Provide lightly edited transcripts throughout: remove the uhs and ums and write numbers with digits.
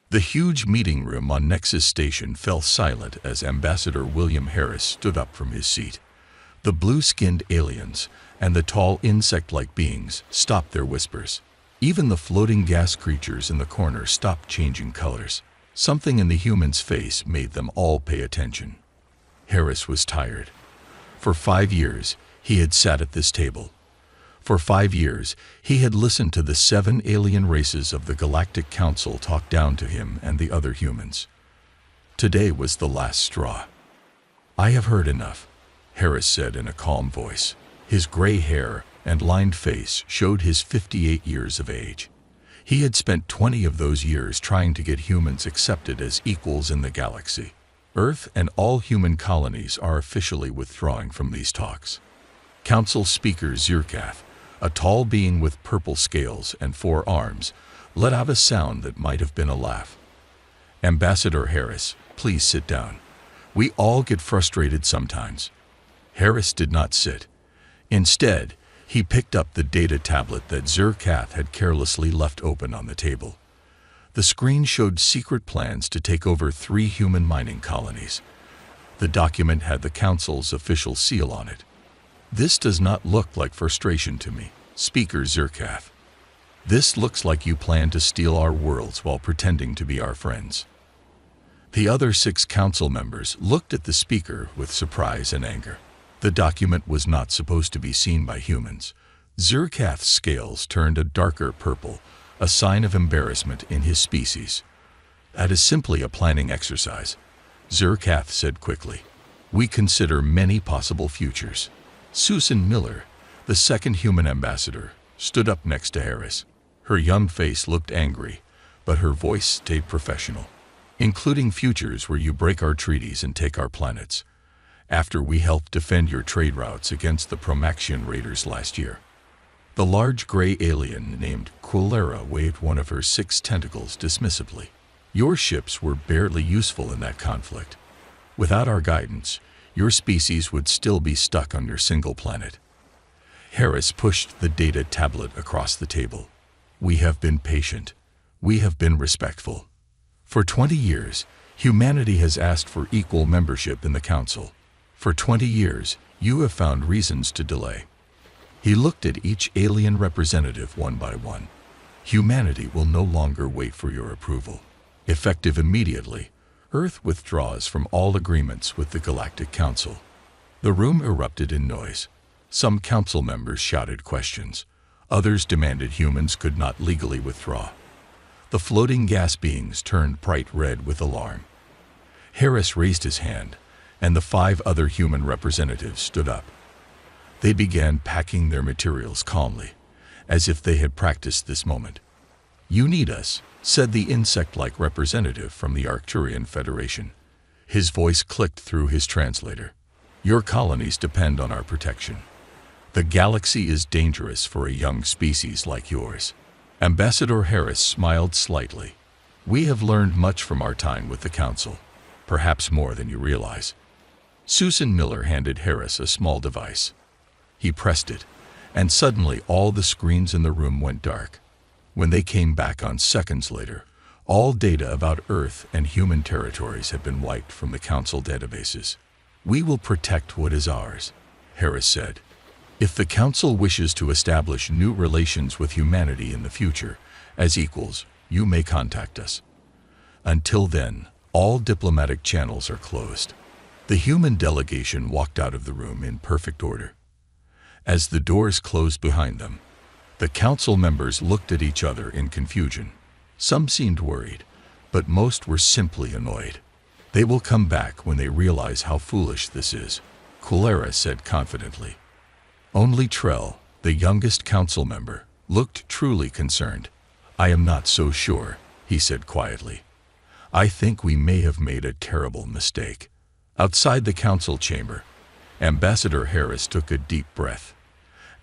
The huge meeting room on Nexus Station fell silent as Ambassador William Harris stood up from his seat. The blue-skinned aliens and the tall insect-like beings stopped their whispers. Even the floating gas creatures in the corner stopped changing colors. Something in the human's face made them all pay attention. Harris was tired. For 5 years, he had sat at this table. For 5 years, he had listened to the 7 alien races of the Galactic Council talk down to him and the other humans. Today was the last straw. "I have heard enough," Harris said in a calm voice. His gray hair and lined face showed his 58 years of age. He had spent 20 of those years trying to get humans accepted as equals in the galaxy. Earth and all human colonies are officially withdrawing from these talks. Council Speaker Zirkath, a tall being with purple scales and 4 arms, let out a sound that might have been a laugh. "Ambassador Harris, please sit down. We all get frustrated sometimes." Harris did not sit. Instead, he picked up the data tablet that Zirkath had carelessly left open on the table. The screen showed secret plans to take over 3 human mining colonies. The document had the Council's official seal on it. "This does not look like frustration to me, Speaker Zirkath. This looks like you plan to steal our worlds while pretending to be our friends." The other 6 council members looked at the speaker with surprise and anger. The document was not supposed to be seen by humans. Zirkath's scales turned a darker purple, a sign of embarrassment in his species. "That is simply a planning exercise," Zirkath said quickly. "We consider many possible futures." Susan Miller, the second human ambassador, stood up next to Harris. Her young face looked angry, but her voice stayed professional. "Including futures where you break our treaties and take our planets, after we helped defend your trade routes against the Promaxian raiders last year." The large gray alien named Quilera waved one of her 6 tentacles dismissively. "Your ships were barely useful in that conflict. Without our guidance, your species would still be stuck on your single planet." Harris pushed the data tablet across the table. "We have been patient. We have been respectful. For 20 years, humanity has asked for equal membership in the Council. For 20 years, you have found reasons to delay." He looked at each alien representative one by one. "Humanity will no longer wait for your approval. Effective immediately, Earth withdraws from all agreements with the Galactic Council." The room erupted in noise. Some council members shouted questions. Others demanded humans could not legally withdraw. The floating gas beings turned bright red with alarm. Harris raised his hand, and the 5 other human representatives stood up. They began packing their materials calmly, as if they had practiced this moment. "You need us," said the insect-like representative from the Arcturian Federation. His voice clicked through his translator. "Your colonies depend on our protection. The galaxy is dangerous for a young species like yours." Ambassador Harris smiled slightly. "We have learned much from our time with the Council, perhaps more than you realize." Susan Miller handed Harris a small device. He pressed it, and suddenly all the screens in the room went dark. When they came back on seconds later, all data about Earth and human territories had been wiped from the Council databases. "We will protect what is ours," Harris said. "If the Council wishes to establish new relations with humanity in the future, as equals, you may contact us. Until then, all diplomatic channels are closed." The human delegation walked out of the room in perfect order. As the doors closed behind them, the council members looked at each other in confusion. Some seemed worried, but most were simply annoyed. "They will come back when they realize how foolish this is," Quilera said confidently. Only Trell, the youngest council member, looked truly concerned. "I am not so sure," he said quietly. "I think we may have made a terrible mistake." Outside the council chamber, Ambassador Harris took a deep breath.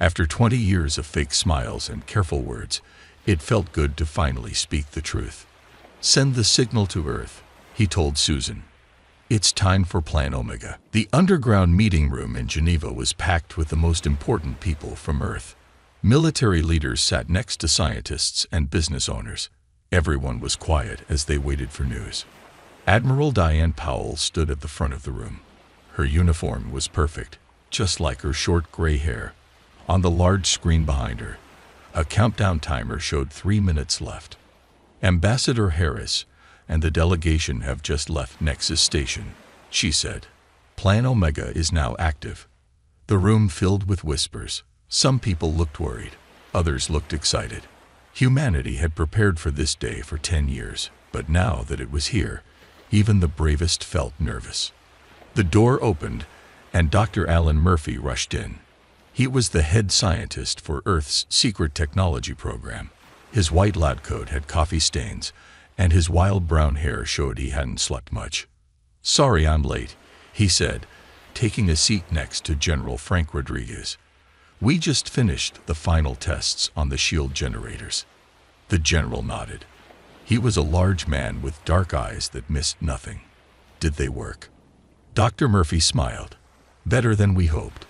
After 20 years of fake smiles and careful words, it felt good to finally speak the truth. "Send the signal to Earth," he told Susan. "It's time for Plan Omega." The underground meeting room in Geneva was packed with the most important people from Earth. Military leaders sat next to scientists and business owners. Everyone was quiet as they waited for news. Admiral Diane Powell stood at the front of the room. Her uniform was perfect, just like her short gray hair. On the large screen behind her, a countdown timer showed 3 minutes left. "Ambassador Harris and the delegation have just left Nexus Station," she said. "Plan Omega is now active." The room filled with whispers. Some people looked worried. Others looked excited. Humanity had prepared for this day for 10 years, but now that it was here, even the bravest felt nervous. The door opened, and Dr. Alan Murphy rushed in. He was the head scientist for Earth's secret technology program. His white lab coat had coffee stains, and his wild brown hair showed he hadn't slept much. "Sorry I'm late," he said, taking a seat next to General Frank Rodriguez. "We just finished the final tests on the shield generators." The general nodded. He was a large man with dark eyes that missed nothing. "Did they work?" Dr. Murphy smiled. "Better than we hoped.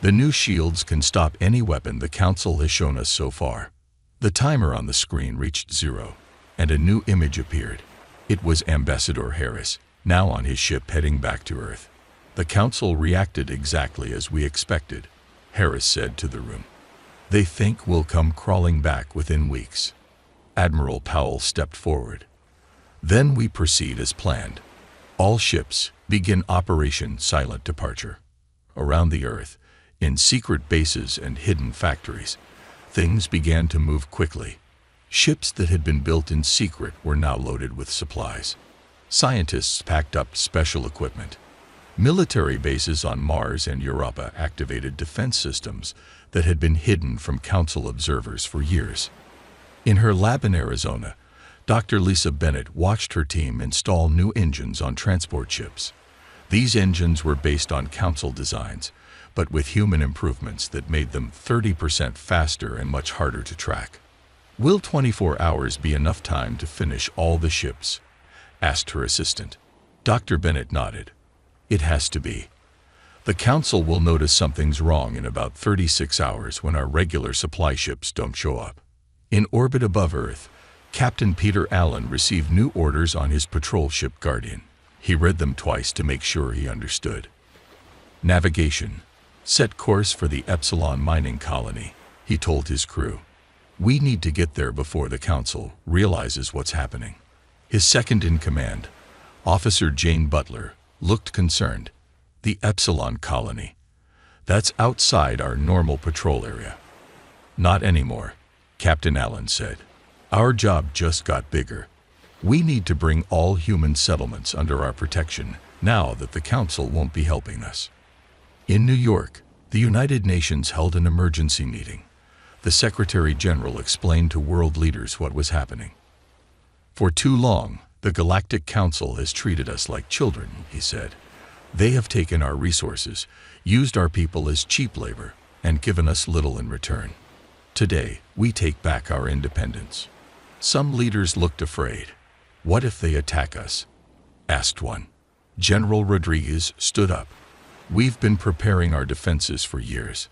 The new shields can stop any weapon the Council has shown us so far." The timer on the screen reached 0, and a new image appeared. It was Ambassador Harris, now on his ship heading back to Earth. "The Council reacted exactly as we expected," Harris said to the room. "They think we'll come crawling back within weeks." Admiral Powell stepped forward. "Then we proceed as planned. All ships begin Operation Silent Departure. Around the Earth, in secret bases and hidden factories, things began to move quickly. Ships that had been built in secret were now loaded with supplies. Scientists packed up special equipment. Military bases on Mars and Europa activated defense systems that had been hidden from Council observers for years. In her lab in Arizona, Dr. Lisa Bennett watched her team install new engines on transport ships. These engines were based on Council designs, but with human improvements that made them 30% faster and much harder to track. "Will 24 hours be enough time to finish all the ships?" asked her assistant. Dr. Bennett nodded. "It has to be. The Council will notice something's wrong in about 36 hours when our regular supply ships don't show up." In orbit above Earth, Captain Peter Allen received new orders on his patrol ship Guardian. He read them twice to make sure he understood. "Navigation. Set course for the Epsilon mining colony," he told his crew. "We need to get there before the Council realizes what's happening." His second-in-command, Officer Jane Butler, looked concerned. "The Epsilon colony. That's outside our normal patrol area." "Not anymore," Captain Allen said. "Our job just got bigger. We need to bring all human settlements under our protection now that the Council won't be helping us." In New York, the United Nations held an emergency meeting. The Secretary General explained to world leaders what was happening. "For too long, the Galactic Council has treated us like children," he said. "They have taken our resources, used our people as cheap labor, and given us little in return. Today, we take back our independence." Some leaders looked afraid. "What if they attack us?" asked one. General Rodriguez stood up. "We've been preparing our defenses for years.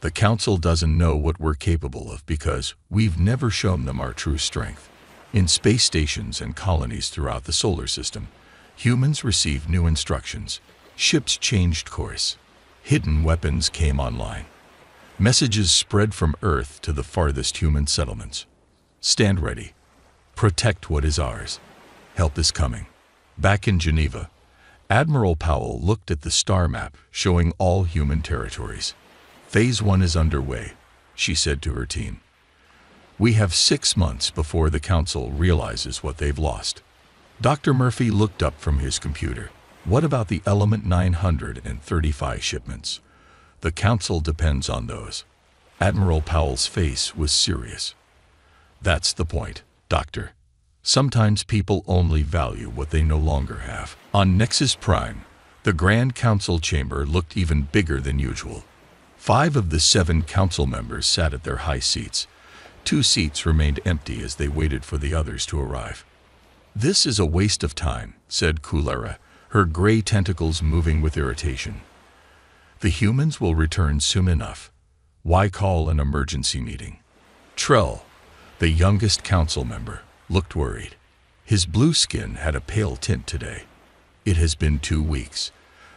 The Council doesn't know what we're capable of because we've never shown them our true strength." In space stations and colonies throughout the solar system, humans received new instructions. Ships changed course. Hidden weapons came online. Messages spread from Earth to the farthest human settlements. "Stand ready. Protect what is ours. Help is coming." Back in Geneva, Admiral Powell looked at the star map showing all human territories. "Phase 1 is underway," she said to her team. "We have 6 months before the Council realizes what they've lost." Dr. Murphy looked up from his computer. "What about the Element 935 shipments? The Council depends on those." Admiral Powell's face was serious. "That's the point, Doctor. Sometimes people only value what they no longer have." On Nexus Prime, the Grand Council chamber looked even bigger than usual. 5 of the 7 council members sat at their high seats. 2 seats remained empty as they waited for the others to arrive. "This is a waste of time," said Kulera, her gray tentacles moving with irritation. "The humans will return soon enough. Why call an emergency meeting?" Trell, the youngest council member, looked worried. His blue skin had a pale tint today. It has been 2 weeks.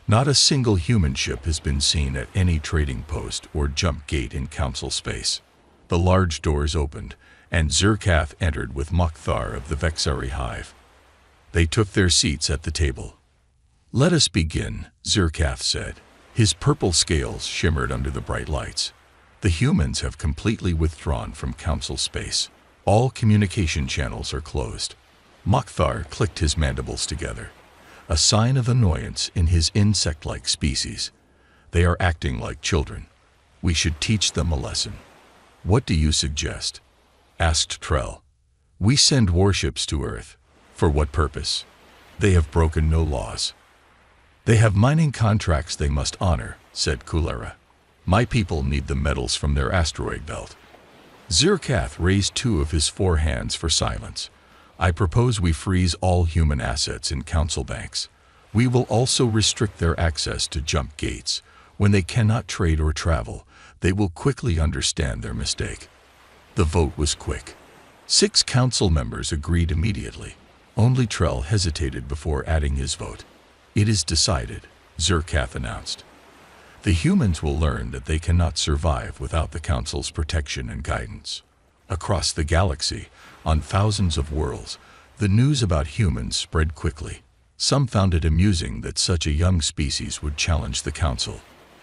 Not a single human ship has been seen at any trading post or jump gate in council space. The large doors opened, and Zerkath entered with Mokhtar of the Vexari hive. They took their seats at the table. "Let us begin," Zerkath said. His purple scales shimmered under the bright lights. "The humans have completely withdrawn from council space. All communication channels are closed." Mokhtar clicked his mandibles together, a sign of annoyance in his insect-like species. "They are acting like children. We should teach them a lesson." "What do you suggest?" asked Trell. "We send warships to Earth. For what purpose? They have broken no laws." "They have mining contracts they must honor," said Kulera. "My people need the metals from their asteroid belt." Zerkath raised 2 of his 4 hands for silence. "I propose we freeze all human assets in council banks. We will also restrict their access to jump gates. When they cannot trade or travel, they will quickly understand their mistake." The vote was quick. 6 council members agreed immediately. Only Trell hesitated before adding his vote. "It is decided," Zerkath announced. "The humans will learn that they cannot survive without the Council's protection and guidance." Across the galaxy, on thousands of worlds, the news about humans spread quickly. Some found it amusing that such a young species would challenge the Council.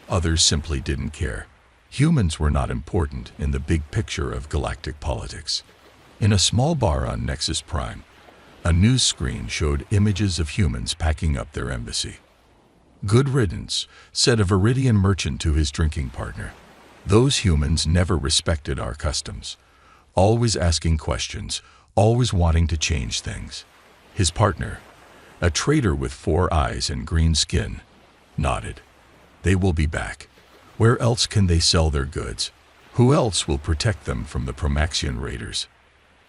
Others simply didn't care. Humans were not important in the big picture of galactic politics. In a small bar on Nexus Prime, a news screen showed images of humans packing up their embassy. "Good riddance," said a Viridian merchant to his drinking partner. "Those humans never respected our customs. Always asking questions, always wanting to change things." His partner, a trader with 4 eyes and green skin, nodded. "They will be back. Where else can they sell their goods? Who else will protect them from the Promaxian raiders?"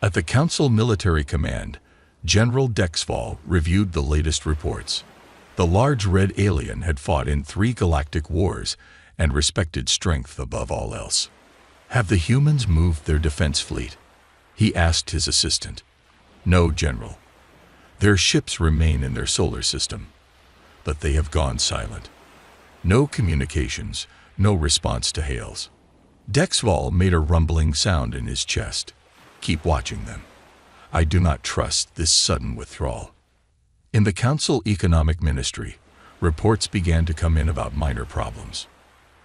At the Council Military Command, General Dexval reviewed the latest reports. The large red alien had fought in 3 galactic wars and respected strength above all else. "Have the humans moved their defense fleet?" he asked his assistant. "No, General. Their ships remain in their solar system, but they have gone silent. No communications, no response to hails." Dexval made a rumbling sound in his chest. "Keep watching them. I do not trust this sudden withdrawal." In the Council Economic Ministry, reports began to come in about minor problems.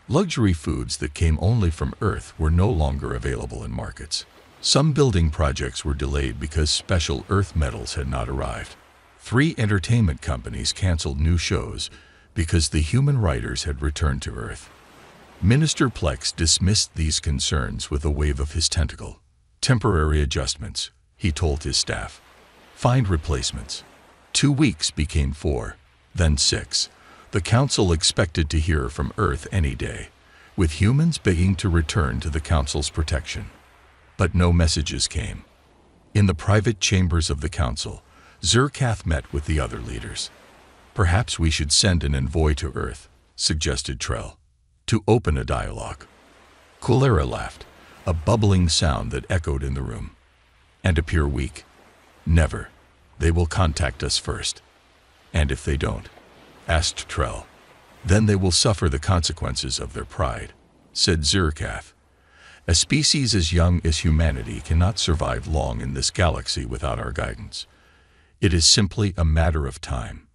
Luxury foods that came only from Earth were no longer available in markets. Some building projects were delayed because special Earth metals had not arrived. 3 entertainment companies canceled new shows because the human writers had returned to Earth. Minister Plex dismissed these concerns with a wave of his tentacle. "Temporary adjustments," he told his staff. "Find replacements." 2 weeks became 4, then 6. The Council expected to hear from Earth any day, with humans begging to return to the Council's protection. But no messages came. In the private chambers of the Council, Zerkath met with the other leaders. "Perhaps we should send an envoy to Earth," suggested Trell, "to open a dialogue." Kulera laughed, a bubbling sound that echoed in the room. "And appear weak? Never. They will contact us first." "And if they don't?" asked Trell. "Then they will suffer the consequences of their pride," said Zerkath. "A species as young as humanity cannot survive long in this galaxy without our guidance. It is simply a matter of time."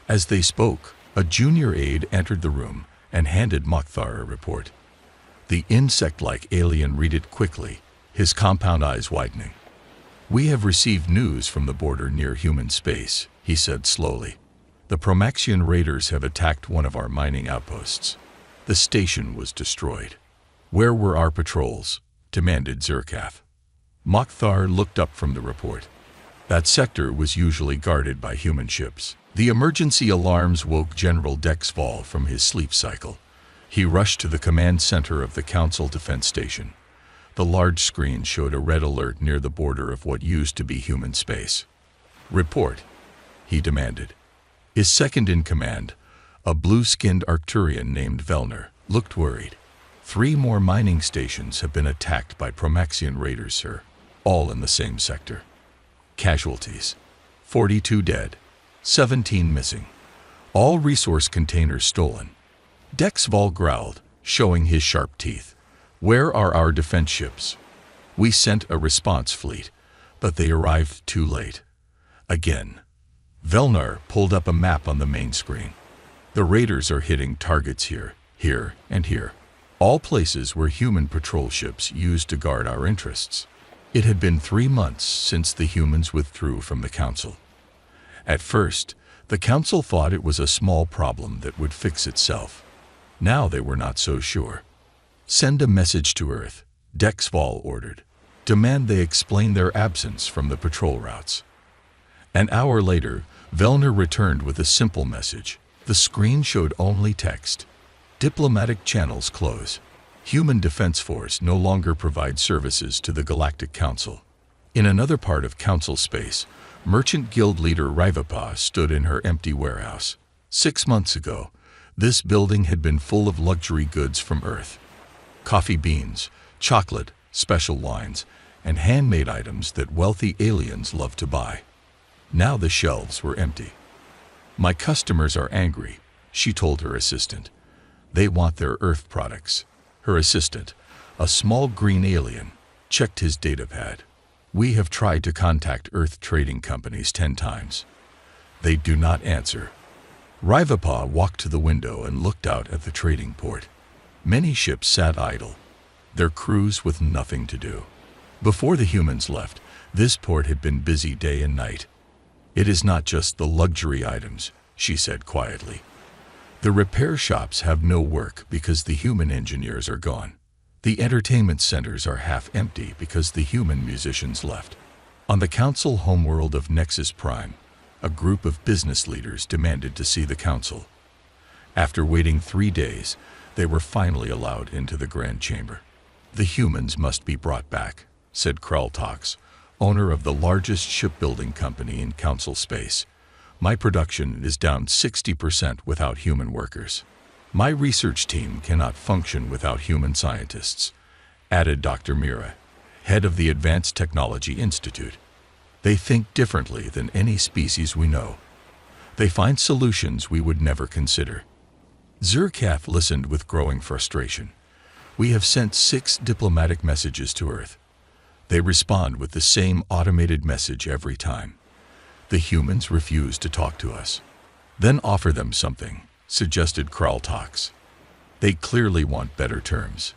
As they spoke, a junior aide entered the room and handed Mokhtar a report. The insect-like alien read it quickly, his compound eyes widening. "We have received news from the border near human space," he said slowly. "The Promaxian raiders have attacked one of our mining outposts. The station was destroyed." "Where were our patrols?" demanded Zerkath. Mokhtar looked up from the report. "That sector was usually guarded by human ships." The emergency alarms woke General Dexval from his sleep cycle. He rushed to the command center of the Council Defense Station. The large screen showed a red alert near the border of what used to be human space. "Report," he demanded. His second-in-command, a blue-skinned Arcturian named Velner, looked worried. 3 more mining stations have been attacked by Promaxian raiders, sir. All in the same sector. Casualties: 42 dead, 17 missing. All resource containers stolen. Dexval growled, showing his sharp teeth. Where are our defense ships? We sent a response fleet, but they arrived too late. Again. Velnar pulled up a map on the main screen. The raiders are hitting targets here, here, and here. All places where human patrol ships used to guard our interests. It had been 3 months since the humans withdrew from the Council. At first, the Council thought it was a small problem that would fix itself. Now they were not so sure. Send a message to Earth, Dexval ordered. Demand they explain their absence from the patrol routes. An hour later, Velnar returned with a simple message. The screen showed only text. Diplomatic channels close. Human Defense Force no longer provides services to the Galactic Council. In another part of Council space, Merchant Guild leader Rivapa stood in her empty warehouse. 6 months ago, this building had been full of luxury goods from Earth. Coffee beans, chocolate, special wines, and handmade items that wealthy aliens love to buy. Now the shelves were empty. My customers are angry, she told her assistant. They want their Earth products. Her assistant, a small green alien, checked his datapad. We have tried to contact Earth trading companies 10 times. They do not answer. Rivapa walked to the window and looked out at the trading port. Many ships sat idle, their crews with nothing to do. Before the humans left, this port had been busy day and night. It is not just the luxury items, she said quietly. The repair shops have no work because the human engineers are gone. The entertainment centers are half empty because the human musicians left. On the Council homeworld of Nexus Prime, a group of business leaders demanded to see the Council. After waiting 3 days, they were finally allowed into the Grand Chamber. The humans must be brought back, said Kraltox, owner of the largest shipbuilding company in Council space. My production is down 60% without human workers. My research team cannot function without human scientists, added Dr. Mira, head of the Advanced Technology Institute. They think differently than any species we know. They find solutions we would never consider. Zerkath listened with growing frustration. We have sent 6 diplomatic messages to Earth. They respond with the same automated message every time. The humans refuse to talk to us. Then offer them something, suggested Kraltox. They clearly want better terms.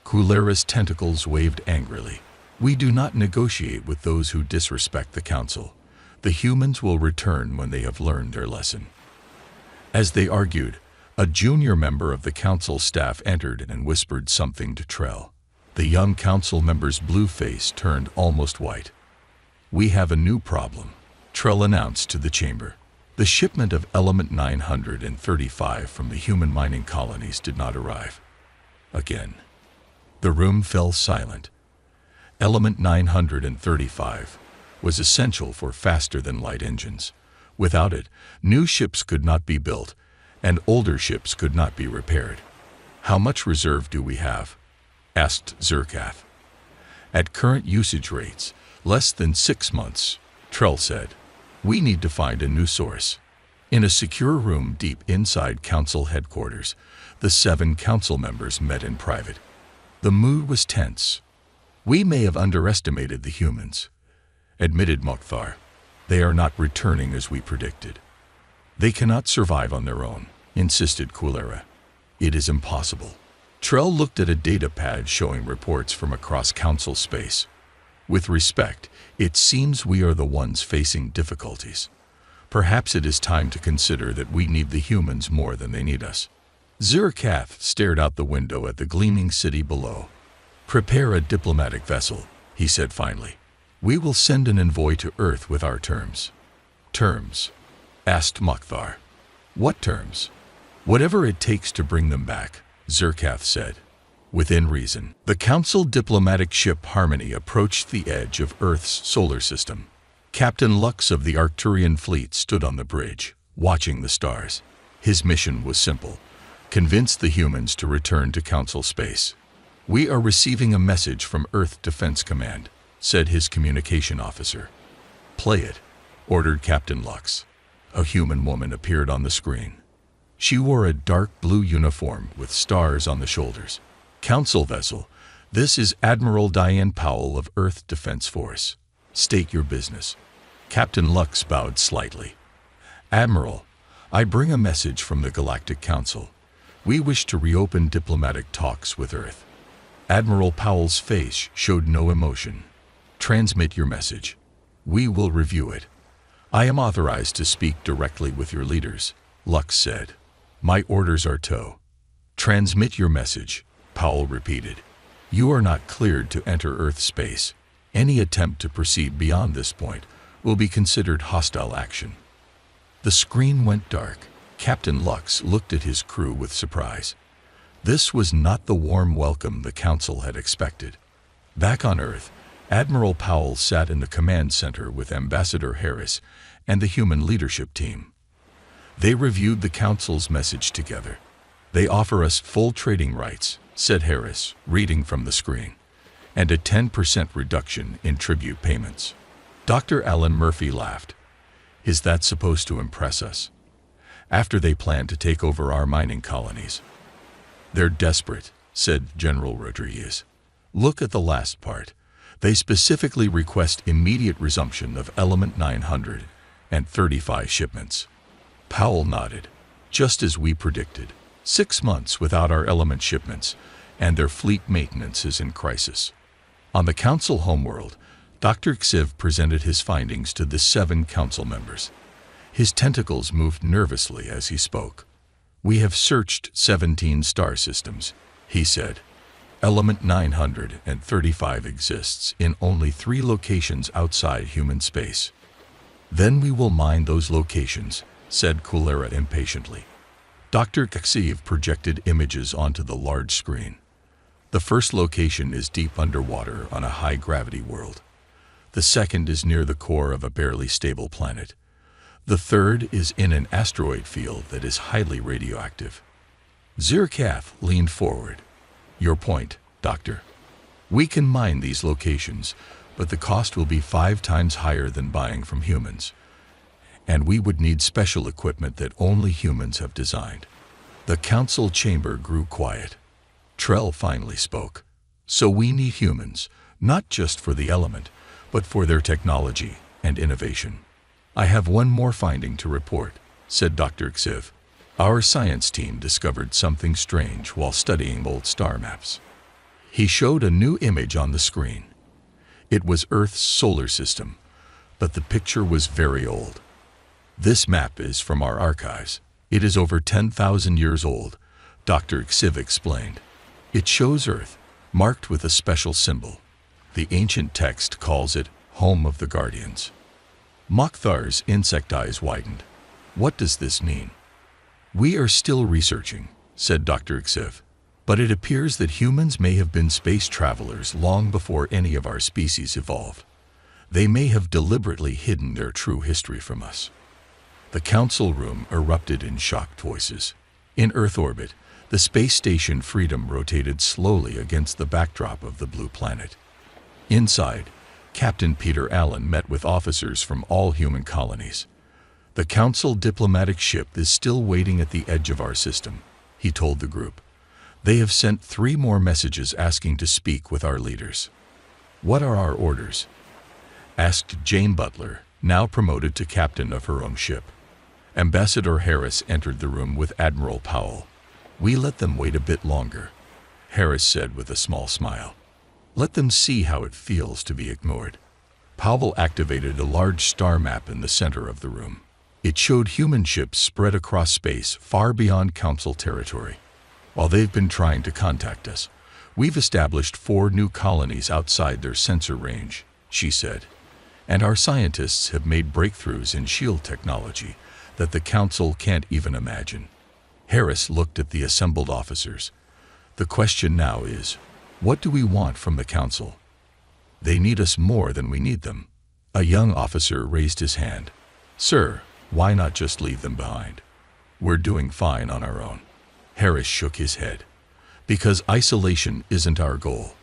Kulera's tentacles waved angrily. We do not negotiate with those who disrespect the Council. The humans will return when they have learned their lesson. As they argued, a junior member of the Council staff entered and whispered something to Trell. The young Council member's blue face turned almost white. We have a new problem, Trell announced to the chamber. The shipment of element 935 from the human mining colonies did not arrive. Again. The room fell silent. Element 935 was essential for faster-than-light engines. Without it, new ships could not be built, and older ships could not be repaired. How much reserve do we have? Asked Zerkath. At current usage rates, less than 6 months, Trell said. We need to find a new source. In a secure room deep inside Council headquarters, the 7 Council members met in private. The mood was tense. We may have underestimated the humans, admitted Mokhtar. They are not returning as we predicted. They cannot survive on their own, insisted Kulera. It is impossible. Trell looked at a data pad showing reports from across Council space. With respect, it seems we are the ones facing difficulties. Perhaps it is time to consider that we need the humans more than they need us. Zerkath stared out the window at the gleaming city below. Prepare a diplomatic vessel, he said finally. We will send an envoy to Earth with our terms. Terms? Asked Mokhtar. What terms? Whatever it takes to bring them back, Zerkath said. Within reason. The Council diplomatic ship Harmony approached the edge of Earth's solar system. Captain Lux of the Arcturian fleet stood on the bridge, watching the stars. His mission was simple: convince the humans to return to Council space. We are receiving a message from Earth Defense Command, said his communication officer. "Play it," ordered Captain Lux. A human woman appeared on the screen. She wore a dark blue uniform with stars on the shoulders. "Council vessel, this is Admiral Diane Powell of Earth Defense Force. State your business." Captain Lux bowed slightly. "Admiral, I bring a message from the Galactic Council. We wish to reopen diplomatic talks with Earth." Admiral Powell's face showed no emotion. "Transmit your message. We will review it." "I am authorized to speak directly with your leaders," Lux said. "My orders are to." "Transmit your message," Powell repeated. "You are not cleared to enter Earth space. Any attempt to proceed beyond this point will be considered hostile action." The screen went dark. Captain Lux looked at his crew with surprise. This was not the warm welcome the Council had expected. Back on Earth, Admiral Powell sat in the command center with Ambassador Harris and the human leadership team. They reviewed the Council's message together. "They offer us full trading rights," said Harris, reading from the screen, "and a 10% reduction in tribute payments." Dr. Alan Murphy laughed. "Is that supposed to impress us? After they plan to take over our mining colonies." "They're desperate," said General Rodriguez. "Look at the last part. They specifically request immediate resumption of Element 935 shipments." Powell nodded. "Just as we predicted. 6 months without our element shipments, and their fleet maintenance is in crisis." On the Council homeworld, Dr. Xiv presented his findings to the 7 Council members. His tentacles moved nervously as he spoke. "We have searched 17 star systems," he said. "Element 935 exists in only 3 locations outside human space." "Then we will mine those locations," said Kulera impatiently. Dr. Xiv projected images onto the large screen. "The first location is deep underwater on a high-gravity world. The second is near the core of a barely stable planet. The third is in an asteroid field that is highly radioactive." Zirkath leaned forward. "Your point, Doctor. We can mine these locations, but the cost will be 5 times higher than buying from humans. And we would need special equipment that only humans have designed." The Council chamber grew quiet. Trell finally spoke. "So we need humans, not just for the element, but for their technology and innovation." "I have one more finding to report," said Dr. Xiv. "Our science team discovered something strange while studying old star maps." He showed a new image on the screen. It was Earth's solar system, but the picture was very old. "This map is from our archives. It is over 10,000 years old," Dr. Xiv explained. "It shows Earth, marked with a special symbol. The ancient text calls it Home of the Guardians." Mokhthar's insect eyes widened. "What does this mean?" "We are still researching," said Dr. Xiv, "but it appears that humans may have been space travelers long before any of our species evolved. They may have deliberately hidden their true history from us." The Council room erupted in shocked voices. In Earth orbit, the space station Freedom rotated slowly against the backdrop of the blue planet. Inside, Captain Peter Allen met with officers from all human colonies. "The Council diplomatic ship is still waiting at the edge of our system," he told the group. "They have sent 3 more messages asking to speak with our leaders." "What are our orders?" asked Jane Butler, now promoted to captain of her own ship. Ambassador Harris entered the room with Admiral Powell. "We let them wait a bit longer," Harris said with a small smile. "Let them see how it feels to be ignored." Powell activated a large star map in the center of the room. It showed human ships spread across space far beyond Council territory. "While they've been trying to contact us, we've established 4 new colonies outside their sensor range," she said. "And our scientists have made breakthroughs in shield technology that the Council can't even imagine." Harris looked at the assembled officers. "The question now is, what do we want from the Council?" "They need us more than we need them." A young officer raised his hand. "Sir, why not just leave them behind? We're doing fine on our own." Harris shook his head. "Because isolation isn't our goal.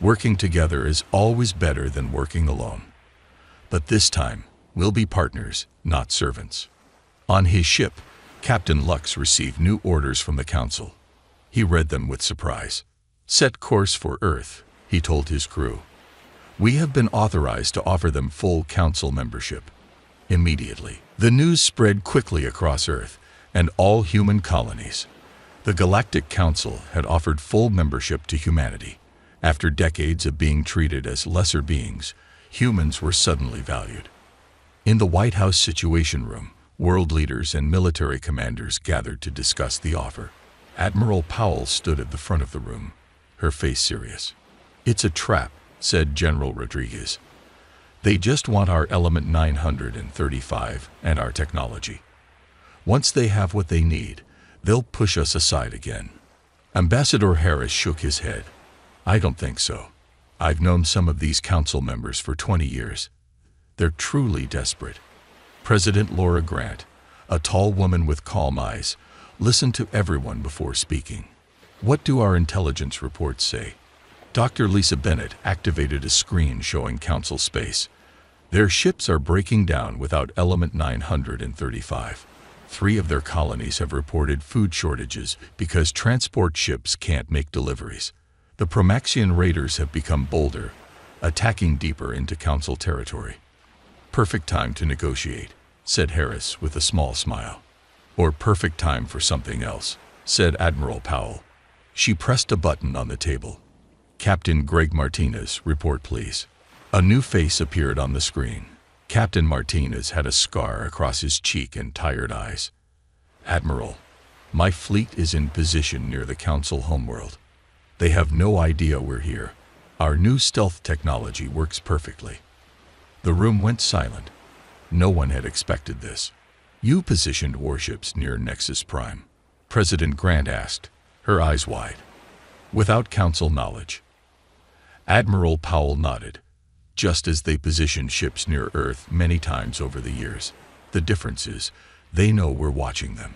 Working together is always better than working alone. But this time, We'll be partners, not servants. On his ship, Captain Lux received new orders from the Council. He read them with surprise. Set course for Earth, he told his crew. We have been authorized to offer them full Council membership. Immediately, the news spread quickly across Earth and all human colonies. The Galactic Council had offered full membership to humanity. After decades of being treated as lesser beings, humans were suddenly valued. In the White House Situation Room, world leaders and military commanders gathered to discuss the offer. Admiral Powell stood at the front of the room, her face serious. "It's a trap," said General Rodriguez. "They just want our Element 935 and our technology. Once they have what they need, they'll push us aside again." Ambassador Harris shook his head. "I don't think so. I've known some of these council members for 20 years. They're truly desperate." President Laura Grant, a tall woman with calm eyes, listened to everyone before speaking. "What do our intelligence reports say?" Dr. Lisa Bennett activated a screen showing council space. "Their ships are breaking down without Element 935. 3 of their colonies have reported food shortages because transport ships can't make deliveries. The Promaxian raiders have become bolder, attacking deeper into Council territory." "Perfect time to negotiate," said Harris with a small smile. "Or perfect time for something else," said Admiral Powell. She pressed a button on the table. "Captain Greg Martinez, report please." A new face appeared on the screen. Captain Martinez had a scar across his cheek and tired eyes. "Admiral, my fleet is in position near the Council homeworld. They have no idea we're here. Our new stealth technology works perfectly." The room went silent. No one had expected this. "You positioned warships near Nexus Prime?" President Grant asked, her eyes wide. "Without Council knowledge." Admiral Powell nodded. "Just as they positioned ships near Earth many times over the years. The difference is, they know we're watching them.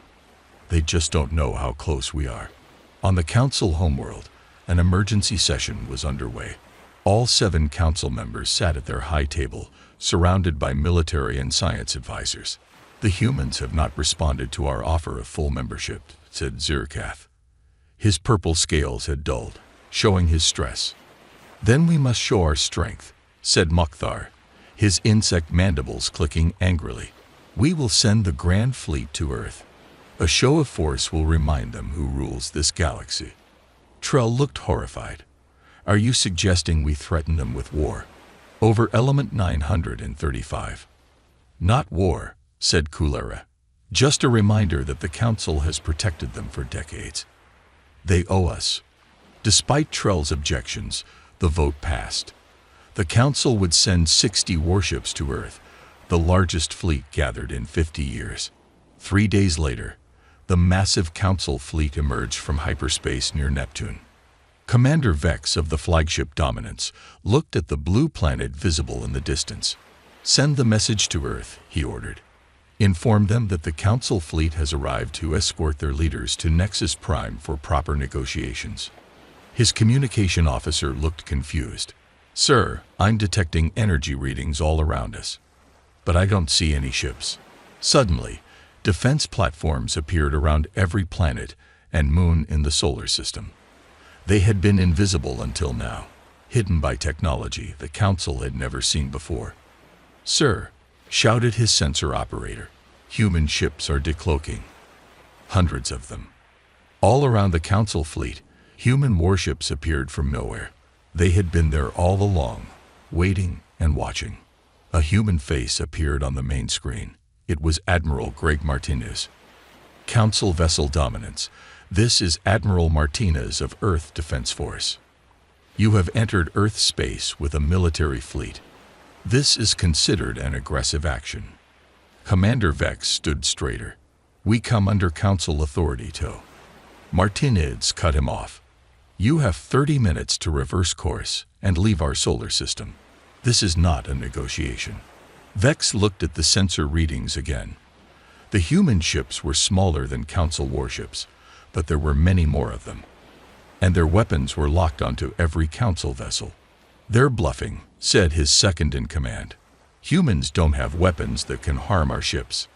They just don't know how close we are." On the Council homeworld, an emergency session was underway. All 7 Council members sat at their high table, surrounded by military and science advisors. "The humans have not responded to our offer of full membership," said Zirkath. His purple scales had dulled, showing his stress. "Then we must show our strength," said Mukhtar, his insect mandibles clicking angrily. "We will send the Grand Fleet to Earth. A show of force will remind them who rules this galaxy." Trell looked horrified. "Are you suggesting we threaten them with war? Over Element 935? "Not war," said Kulera. "Just a reminder that the Council has protected them for decades. They owe us." Despite Trell's objections, the vote passed. The Council would send 60 warships to Earth, the largest fleet gathered in 50 years. 3 days later, the massive Council fleet emerged from hyperspace near Neptune. Commander Vex of the flagship Dominance looked at the blue planet visible in the distance. "Send the message to Earth," he ordered. "Inform them that the Council fleet has arrived to escort their leaders to Nexus Prime for proper negotiations." His communication officer looked confused. "Sir, I'm detecting energy readings all around us, but I don't see any ships." Suddenly, defense platforms appeared around every planet and moon in the solar system. They had been invisible until now, hidden by technology the Council had never seen before. "Sir," shouted his sensor operator, "human ships are decloaking." Hundreds of them. All around the Council fleet, human warships appeared from nowhere. They had been there all along, waiting and watching. A human face appeared on the main screen. It was Admiral Greg Martinez. "Council Vessel Dominance, this is Admiral Martinez of Earth Defense Force. You have entered Earth space with a military fleet. This is considered an aggressive action." Commander Vex stood straighter. "We come under Council authority to." Martinez cut him off. "You have 30 minutes to reverse course and leave our solar system. This is not a negotiation." Vex looked at the sensor readings again. The human ships were smaller than Council warships, but there were many more of them. And their weapons were locked onto every Council vessel. "They're bluffing," said his second in command. Humans don't have weapons that can harm our ships.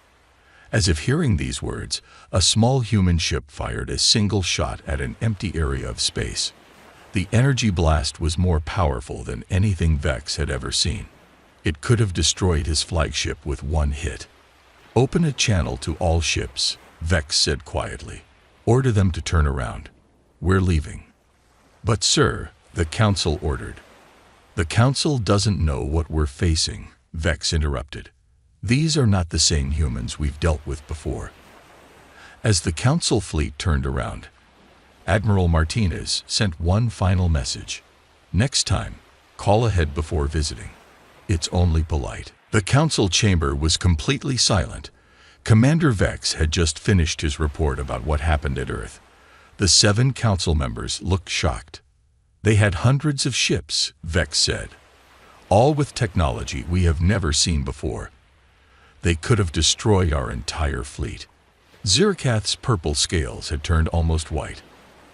As if hearing these words, a small human ship fired a single shot at an empty area of space. The energy blast was more powerful than anything Vex had ever seen. It could have destroyed his flagship with one hit. "Open a channel to all ships," Vex said quietly. "Order them to turn around. We're leaving." "But sir," the council ordered. "The council doesn't know what we're facing," Vex interrupted. "These are not the same humans we've dealt with before." As the council fleet turned around, Admiral Martinez sent one final message. "Next time, call ahead before visiting. It's only polite." The council chamber was completely silent. Commander Vex had just finished his report about what happened at Earth. The 7 council members looked shocked. "They had hundreds of ships," Vex said, "all with technology we have never seen before. They could have destroyed our entire fleet." Zirkath's purple scales had turned almost white.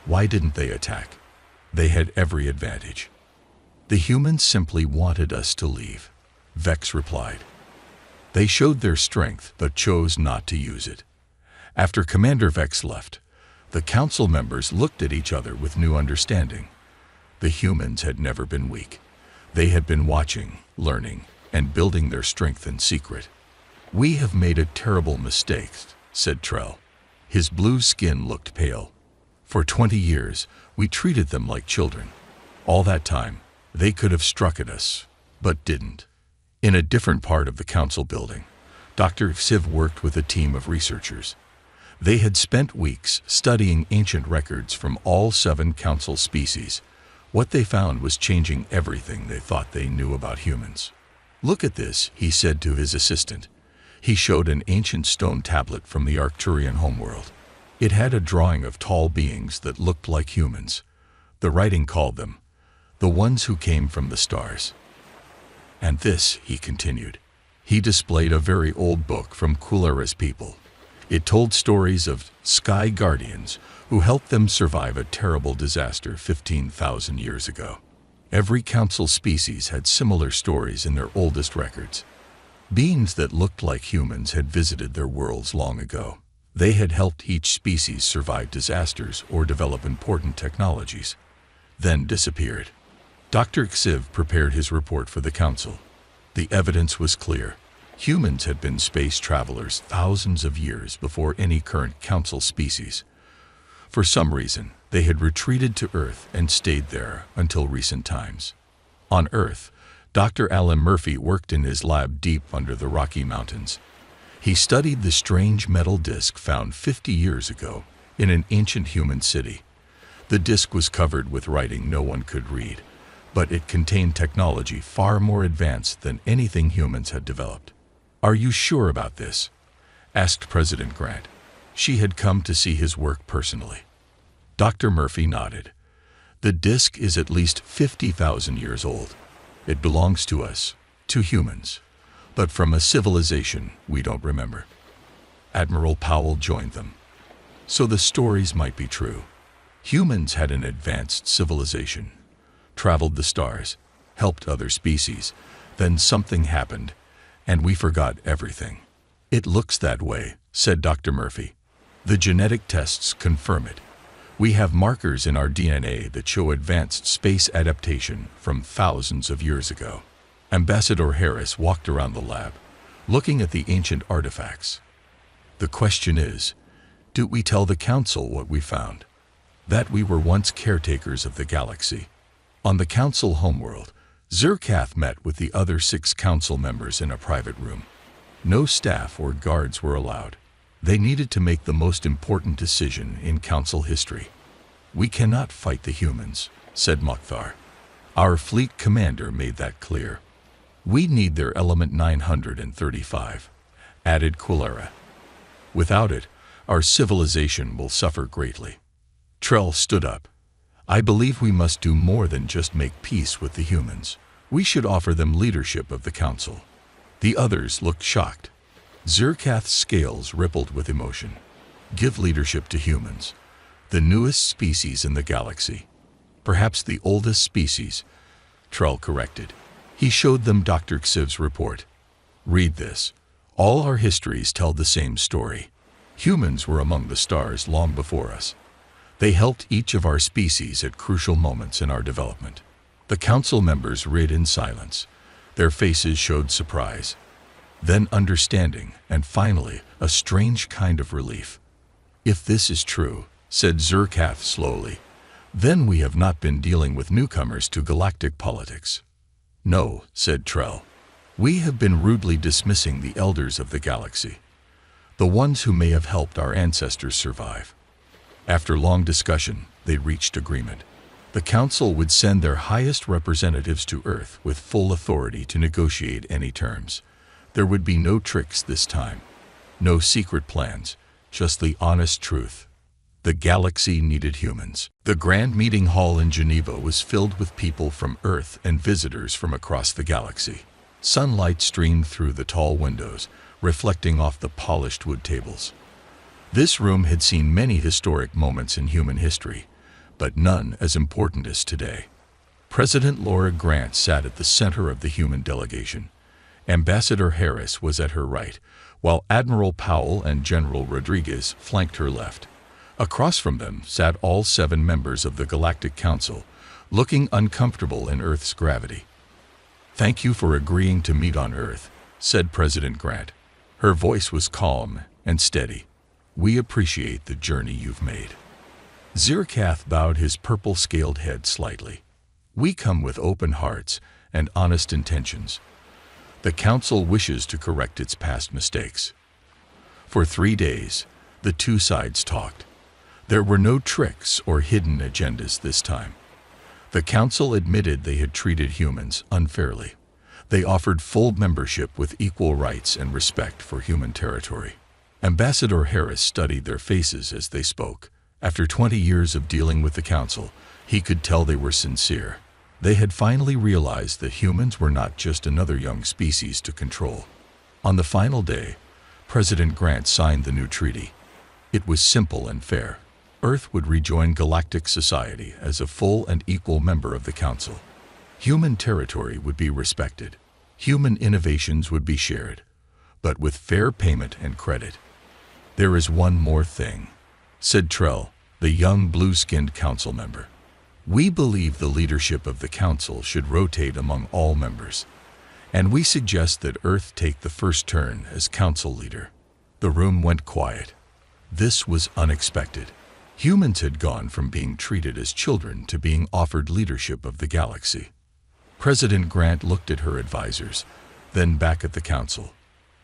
Why didn't they attack? They had every advantage. "The humans simply wanted us to leave," Vex replied. "They showed their strength but chose not to use it." After Commander Vex left, the council members looked at each other with new understanding. The humans had never been weak. They had been watching, learning, and building their strength in secret. "We have made a terrible mistake," said Trell. His blue skin looked pale. "For 20 years, we treated them like children. All that time, they could have struck at us, but didn't." In a different part of the council building, Dr. Xiv worked with a team of researchers. They had spent weeks studying ancient records from all 7 council species. What they found was changing everything they thought they knew about humans. "Look at this," he said to his assistant. He showed an ancient stone tablet from the Arcturian homeworld. It had a drawing of tall beings that looked like humans. The writing called them the ones who came from the stars. "And this," he continued. He displayed a very old book from Kulara's people. It told stories of sky guardians who helped them survive a terrible disaster 15,000 years ago. Every council species had similar stories in their oldest records. Beings that looked like humans had visited their worlds long ago. They had helped each species survive disasters or develop important technologies, then disappeared. Dr. Xiv prepared his report for the council. The evidence was clear. Humans had been space travelers thousands of years before any current council species. For some reason, they had retreated to Earth and stayed there until recent times. On Earth, Dr. Alan Murphy worked in his lab deep under the Rocky Mountains. He studied the strange metal disc found 50 years ago in an ancient human city. The disc was covered with writing no one could read, but it contained technology far more advanced than anything humans had developed. "Are you sure about this?" asked President Grant. She had come to see his work personally. Dr. Murphy nodded. "The disc is at least 50,000 years old. It belongs to us, to humans, but from a civilization we don't remember." Admiral Powell joined them. "So the stories might be true. Humans had an advanced civilization, traveled the stars, helped other species, then something happened, and we forgot everything." "It looks that way," said Dr. Murphy. "The genetic tests confirm it. We have markers in our DNA that show advanced space adaptation from thousands of years ago." Ambassador Harris walked around the lab, looking at the ancient artifacts. "The question is, do we tell the council what we found? That we were once caretakers of the galaxy." On the council homeworld, Zirkath met with the other 6 council members in a private room. No staff or guards were allowed. They needed to make the most important decision in council history. "We cannot fight the humans," said Mokhtar. "Our fleet commander made that clear. We need their element 935, added Kulara. "Without it, our civilization will suffer greatly." Trell stood up. "I believe we must do more than just make peace with the humans. We should offer them leadership of the council." The others looked shocked. Zirkath's scales rippled with emotion. "Give leadership to humans, the newest species in the galaxy. Perhaps the oldest species," Trell corrected. He showed them Dr. Xiv's report. Read this. All our histories tell the same story. Humans were among the stars long before us. They helped each of our species at crucial moments in our development. The council members read in silence. Their faces showed surprise, then understanding, and finally, a strange kind of relief. If this is true, said Zerkath slowly, then we have not been dealing with newcomers to galactic politics. No, said Trell. We have been rudely dismissing the elders of the galaxy, the ones who may have helped our ancestors survive. After long discussion, they reached agreement. The Council would send their highest representatives to Earth with full authority to negotiate any terms. There would be no tricks this time. No secret plans, just the honest truth. The galaxy needed humans. The Grand Meeting Hall in Geneva was filled with people from Earth and visitors from across the galaxy. Sunlight streamed through the tall windows, reflecting off the polished wood tables. This room had seen many historic moments in human history, but none as important as today. President Laura Grant sat at the center of the human delegation. Ambassador Harris was at her right, while Admiral Powell and General Rodriguez flanked her left. Across from them sat all 7 members of the Galactic Council, looking uncomfortable in Earth's gravity. "Thank you for agreeing to meet on Earth," said President Grant. Her voice was calm and steady. "We appreciate the journey you've made." Zerkath bowed his purple-scaled head slightly. "We come with open hearts and honest intentions. The Council wishes to correct its past mistakes." For 3 days, the two sides talked. There were no tricks or hidden agendas this time. The Council admitted they had treated humans unfairly. They offered full membership with equal rights and respect for human territory. Ambassador Harris studied their faces as they spoke. After 20 years of dealing with the Council, he could tell they were sincere. They had finally realized that humans were not just another young species to control. On the final day, President Grant signed the new treaty. It was simple and fair. Earth would rejoin galactic society as a full and equal member of the Council. Human territory would be respected. Human innovations would be shared, but with fair payment and credit. "There is one more thing," said Trell, the young blue-skinned council member. "We believe the leadership of the Council should rotate among all members, and we suggest that Earth take the first turn as Council leader." The room went quiet. This was unexpected. Humans had gone from being treated as children to being offered leadership of the galaxy. President Grant looked at her advisors, then back at the Council.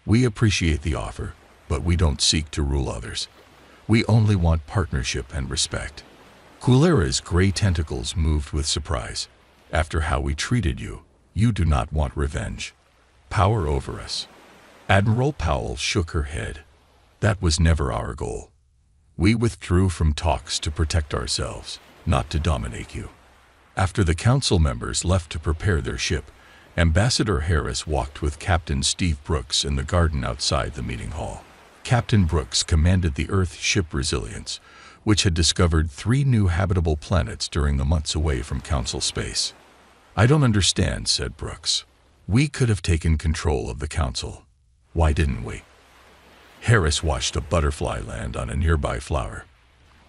"We appreciate the offer, but we don't seek to rule others. We only want partnership and respect." Kulera's gray tentacles moved with surprise. "After how we treated you, you do not want revenge. Power over us." Admiral Powell shook her head. "That was never our goal. We withdrew from talks to protect ourselves, not to dominate you." After the Council members left to prepare their ship, Ambassador Harris walked with Captain Steve Brooks in the garden outside the meeting hall. Captain Brooks commanded the Earth ship Resilience, which had discovered 3 new habitable planets during the months away from Council space. "I don't understand," said Brooks. "We could have taken control of the Council. Why didn't we?" Harris watched a butterfly land on a nearby flower.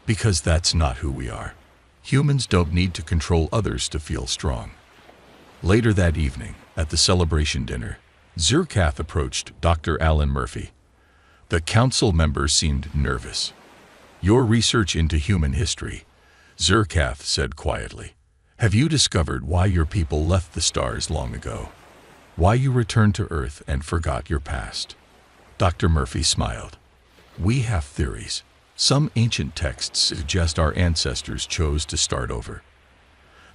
"Because that's not who we are. Humans don't need to control others to feel strong." Later that evening, at the celebration dinner, Zerkath approached Dr. Alan Murphy. The Council member seemed nervous. "Your research into human history," Zerkath said quietly. "Have you discovered why your people left the stars long ago? Why you returned to Earth and forgot your past?" Dr. Murphy smiled. "We have theories. Some ancient texts suggest our ancestors chose to start over.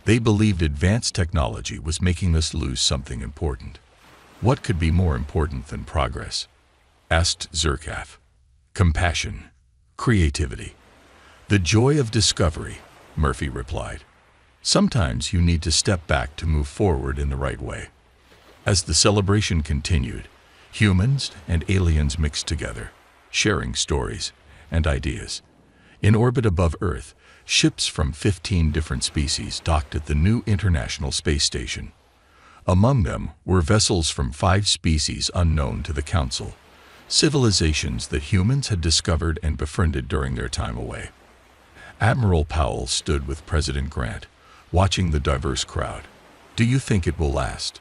They believed advanced technology was making us lose something important. What could be more important than progress?" asked Zerkath. "Compassion. Creativity. The joy of discovery," Murphy replied. "Sometimes you need to step back to move forward in the right way." As the celebration continued, humans and aliens mixed together, sharing stories and ideas. In orbit above Earth, ships from 15 different species docked at the new International Space Station. Among them were vessels from 5 species unknown to the Council, civilizations that humans had discovered and befriended during their time away. Admiral Powell stood with President Grant, watching the diverse crowd. "Do you think it will last?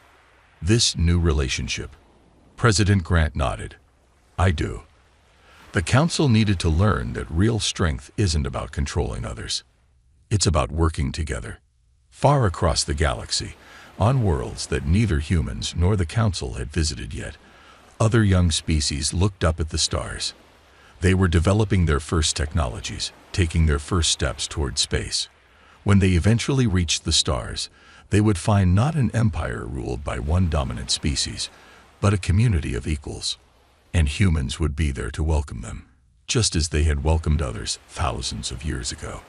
This new relationship?" President Grant nodded. "I do." The Council needed to learn that real strength isn't about controlling others. It's about working together. Far across the galaxy, on worlds that neither humans nor the Council had visited yet, other young species looked up at the stars. They were developing their first technologies, taking their first steps toward space. When they eventually reached the stars, they would find not an empire ruled by one dominant species, but a community of equals. And humans would be there to welcome them, just as they had welcomed others thousands of years ago.